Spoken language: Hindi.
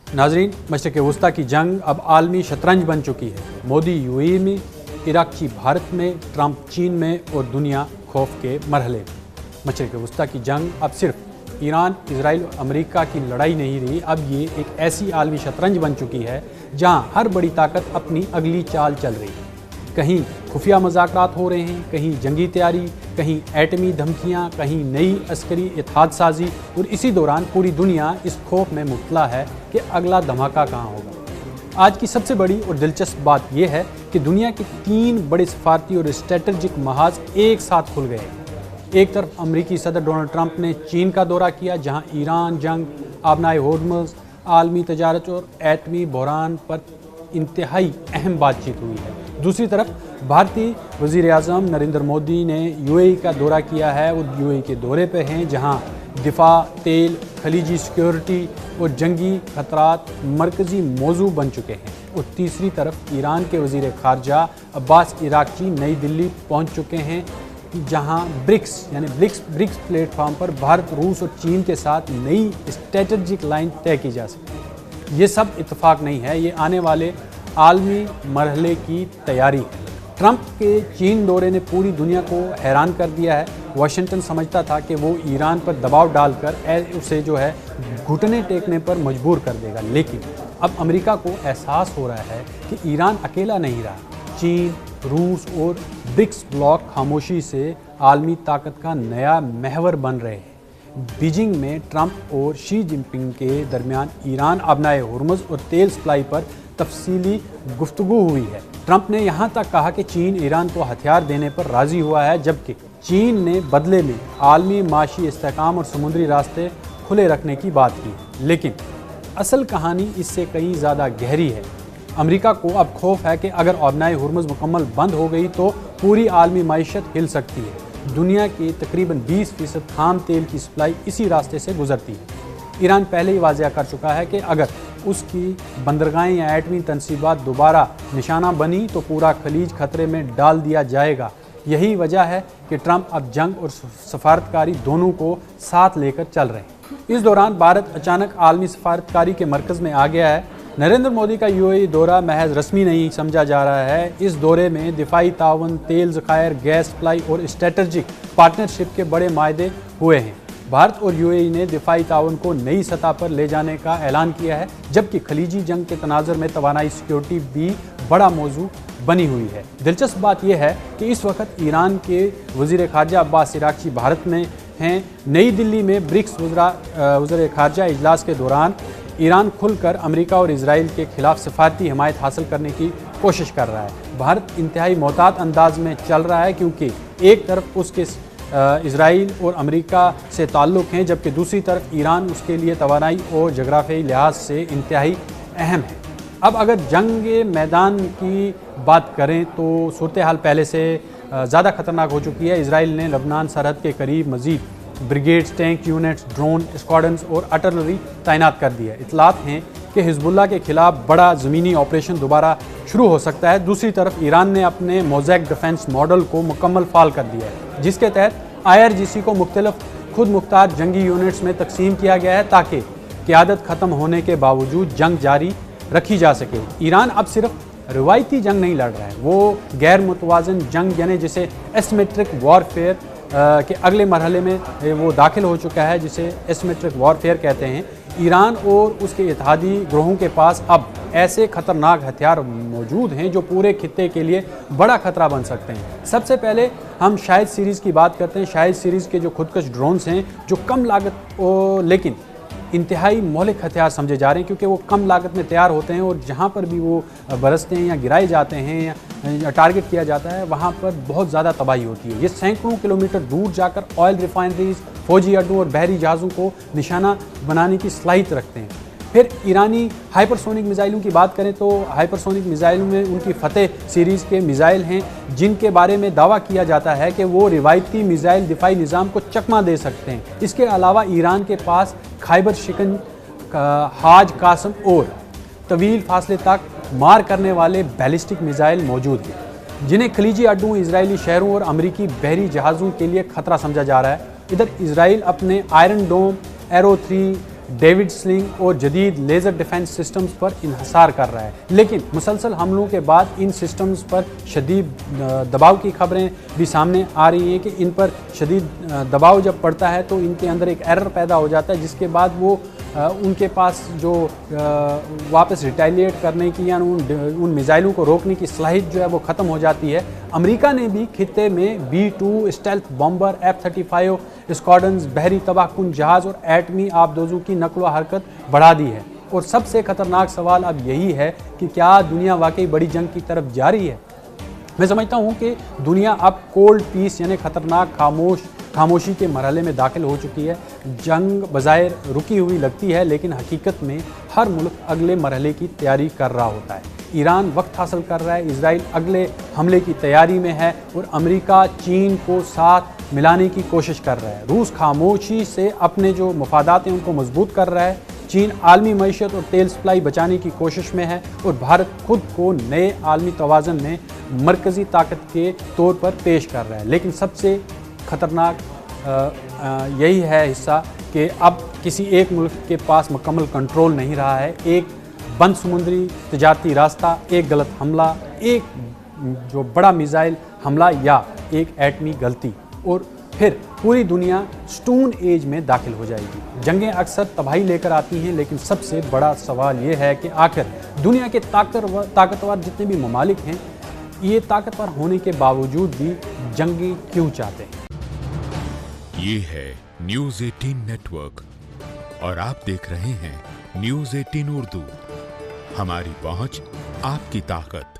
नाजरीन, मशरिक़ वस्ता की जंग अब आलमी शतरंज बन चुकी है। मोदी यूएई में, इराक़ची भारत में, ट्रंप चीन में और दुनिया खौफ के मरहले में। मशरिक़ वस्ता की जंग अब सिर्फ ईरान, इजराइल और अमेरिका की लड़ाई नहीं रही। अब ये एक ऐसी आलमी शतरंज बन चुकी है जहाँ हर बड़ी ताकत अपनी अगली चाल चल रही है। कहीं खुफिया मुज़ाकरात हो रहे हैं, कहीं जंगी तैयारी, कहीं एटमी धमकियां, कहीं नई अस्करी इत्तेहाद साजी, और इसी दौरान पूरी दुनिया इस खौफ में मुब्तला है कि अगला धमाका कहाँ होगा। आज की सबसे बड़ी और दिलचस्प बात यह है कि दुनिया के 3 बड़े सफारती और स्ट्रेटजिक महाज एक साथ खुल गए हैं। एक तरफ अमरीकी सदर डोनाल्ड ट्रंप ने चीन का दौरा किया, जहाँ ईरान जंग, आबनाए होर्मुज़, आलमी तजारत और एटमी बहरान पर इंतहाई अहम बातचीत हुई है। दूसरी तरफ भारतीय वज़ीर आज़म नरेंद्र मोदी ने यूएई का दौरा किया है। वो यूएई के दौरे पे हैं, जहां दिफा, तेल, खलीजी सिक्योरिटी और जंगी खतरात मरकज़ी मौजू बन चुके हैं। और तीसरी तरफ ईरान के वज़ीर ख़ारजा अब्बास इराक़ची नई दिल्ली पहुंच चुके हैं, जहां ब्रिक्स प्लेटफॉर्म पर भारत, रूस और चीन के साथ नई स्ट्रेटजिक लाइन तय की जा सकती है। ये सब इत्तेफाक नहीं है, ये आने वाले आलमी मरहले की तैयारी है। ट्रंप के चीन दौरे ने पूरी दुनिया को हैरान कर दिया है। वाशिंगटन समझता था कि वो ईरान पर दबाव डालकर उसे घुटने टेकने पर मजबूर कर देगा, लेकिन अब अमेरिका को एहसास हो रहा है कि ईरान अकेला नहीं रहा। चीन, रूस और ब्रिक्स ब्लॉक खामोशी से आलमी ताकत का नया महवर बन रहे हैं। बीजिंग में ट्रंप और शी जिनपिंग के दरमियान ईरान, आबनाए होर्मुज़ और तेल सप्लाई पर तफसीली गुफ्तगू हुई है। ट्रंप ने यहाँ तक कहा कि चीन ईरान को हथियार देने पर राज़ी हुआ है, जबकि चीन ने बदले में आलमी माशी इस्तेहकाम और समुद्री रास्ते खुले रखने की बात की। लेकिन असल कहानी इससे कहीं ज़्यादा गहरी है। अमेरिका को अब खौफ है कि अगर आबनाए होर्मुज़ मुकम्मल बंद हो गई तो पूरी आलमी माईशत हिल सकती है। दुनिया की तकरीबन 20% खाम तेल की सप्लाई इसी रास्ते से गुजरती है। ईरान पहले ही वाज़ेह कर चुका है कि अगर उसकी बंदरगाहें या एटमी तनसीबात दोबारा निशाना बनी तो पूरा खलीज खतरे में डाल दिया जाएगा। यही वजह है कि ट्रंप अब जंग और सफारतकारी दोनों को साथ लेकर चल रहे हैं। इस दौरान भारत अचानक आलमी सफारतकारी के मरकज़ में आ गया है। नरेंद्र मोदी का यूएई दौरा महज रस्मी नहीं समझा जा रहा है। इस दौरे में दिफाई ताउन, तेल ज़खायर, गैस सप्लाई और स्ट्रेटजिक पार्टनरशिप के बड़े मायदे हुए हैं। भारत और यूएई ने दिफाई ताउन को नई सतह पर ले जाने का ऐलान किया है, जबकि खलीजी जंग के तनाज़ुर में तवानाई सिक्योरिटी भी बड़ा मौजू बनी हुई है। दिलचस्प बात यह है कि इस वक्त ईरान के वज़ीर ख़ारजा अब्बास इराक़ची भारत में हैं। नई दिल्ली में ब्रिक्स वज़ीर ख़ारजा इजलास के दौरान ईरान खुलकर अमेरिका और इजराइल के खिलाफ सफारती हिमायत हासिल करने की कोशिश कर रहा है। भारत इंतहाई मोहतात अंदाज में चल रहा है, क्योंकि एक तरफ उसके इजराइल और अमेरिका से ताल्लुक़ हैं, जबकि दूसरी तरफ ईरान उसके लिए तवानाई और जगराफियाई लिहाज से इंतहाई अहम है। अब अगर जंग मैदान की बात करें तो सूरत हाल पहले से ज़्यादा ख़तरनाक हो चुकी है। इजराइल ने लबनान सरहद के करीब मज़ीद brigades, tank units, drone squadrons और आर्टिलरी तैनात कर दी है। इतलात हैं कि हिजबुल्लाह के खिलाफ बड़ा ज़मीनी ऑपरेशन दोबारा शुरू हो सकता है। दूसरी तरफ ईरान ने अपने मोज़ैक डिफेंस मॉडल को मुकम्मल फाल कर दिया है, जिसके तहत IRGC को मुख्तलिफ खुद मुख्तार जंगी यूनिट्स में तकसीम किया गया है, ताकि क़यादत ख़त्म होने के बावजूद जंग जारी रखी जा सके। ईरान अब सिर्फ रिवायती जंग नहीं लड़ रहा है, वो गैर मुतवाज़न जंग यानी जिसे एसिमेट्रिक वॉरफेयर के अगले मरहले में वो दाखिल हो चुका है, जिसे एसिमेट्रिक वॉरफेयर कहते हैं। ईरान और उसके इत्तेहादी ग्रोहों के पास अब ऐसे खतरनाक हथियार मौजूद हैं जो पूरे खित्ते के लिए बड़ा खतरा बन सकते हैं। सबसे पहले हम शाहिद सीरीज़ की बात करते हैं। शाहिद सीरीज़ के जो खुदकश ड्रोन्स हैं, जो कम लागत लेकिन इंतहाई मौलिक हथियार समझे जा रहे हैं, क्योंकि वो कम लागत में तैयार होते हैं और जहाँ पर भी वो बरसते हैं या गिराए जाते हैं या टारगेट किया जाता है, वहाँ पर बहुत ज़्यादा तबाही होती है। ये सैकड़ों किलोमीटर दूर जाकर ऑयल रिफाइनरीज, फौजी अड्डों और बहरी जहाज़ों को निशाना बनाने की सलाहियत रखते हैं। फिर ईरानी हाइपरसोनिक मिसाइलों की बात करें तो हाइपरसोनिक मिसाइलों में उनकी फतेह सीरीज़ के मिसाइल हैं, जिनके बारे में दावा किया जाता है कि वो रिवायती मिसाइल दिफाई निज़ाम को चकमा दे सकते हैं। इसके अलावा ईरान के पास खैबर शिकन, हाज कासम और तवील फासले तक मार करने वाले बैलिस्टिक मिसाइल मौजूद हैं, जिन्हें खलीजी अड्डों, इजरायली शहरों और अमरीकी बहरी जहाज़ों के लिए खतरा समझा जा रहा है। इधर इसराइल अपने आयरन डोम, एरो 3 डेविड स्लिंग और जदीद लेज़र डिफेंस सिस्टम्स पर इन्हिसार कर रहा है। लेकिन मुसलसल हमलों के बाद इन सिस्टम्स पर शदीद दबाव की खबरें भी सामने आ रही हैं कि इन पर शदीद दबाव जब पड़ता है तो इनके अंदर एक एरर पैदा हो जाता है, जिसके बाद वो उनके पास जो वापस रिटेलिएट करने की या उन मिसाइलों को रोकने की सलाहियत जो है वो ख़त्म हो जाती है। अमेरिका ने भी खित्ते में B-2 stealth bomber, F-35 squadrons, बहरी तबाहकुन जहाज़ और एटमी आबदोजों की नकलो हरकत बढ़ा दी है। और सबसे ख़तरनाक सवाल अब यही है कि क्या दुनिया वाकई बड़ी जंग की तरफ जा रही है। मैं समझता हूँ कि दुनिया अब कोल्ड पीस यानी ख़तरनाक खामोशी के मरहले में दाखिल हो चुकी है। जंग बज़ाहिर रुकी हुई लगती है, लेकिन हकीकत में हर मुल्क अगले मरहले की तैयारी कर रहा होता है। ईरान वक्त हासिल कर रहा है, इजराइल अगले हमले की तैयारी में है और अमेरिका चीन को साथ मिलाने की कोशिश कर रहा है। रूस खामोशी से अपने जो मफादात हैं उनको मजबूत कर रहा है। चीन आलमी मईशत और तेल सप्लाई बचाने की कोशिश में है और भारत खुद को नए आलमी तवाज़ुन में मरकज़ी ताकत के तौर पर पेश कर रहा है। लेकिन सबसे ख़तरनाक यही है हिस्सा कि अब किसी एक मुल्क के पास मुकम्मल कंट्रोल नहीं रहा है। एक बंद समुद्री तजारती रास्ता, एक गलत हमला, एक जो बड़ा मिसाइल हमला या एक एटमी गलती और फिर पूरी दुनिया स्टोन एज में दाखिल हो जाएगी। जंगें अक्सर तबाही लेकर आती हैं, लेकिन सबसे बड़ा सवाल ये है कि आखिर दुनिया के ताकतवर जितने भी ममालिक हैं, ये ताकतवर होने के बावजूद भी जंगें क्यों चाहते हैं। ये है न्यूज़ 18 नेटवर्क और आप देख रहे हैं न्यूज़ 18 उर्दू। हमारी पहुंच, आपकी ताकत।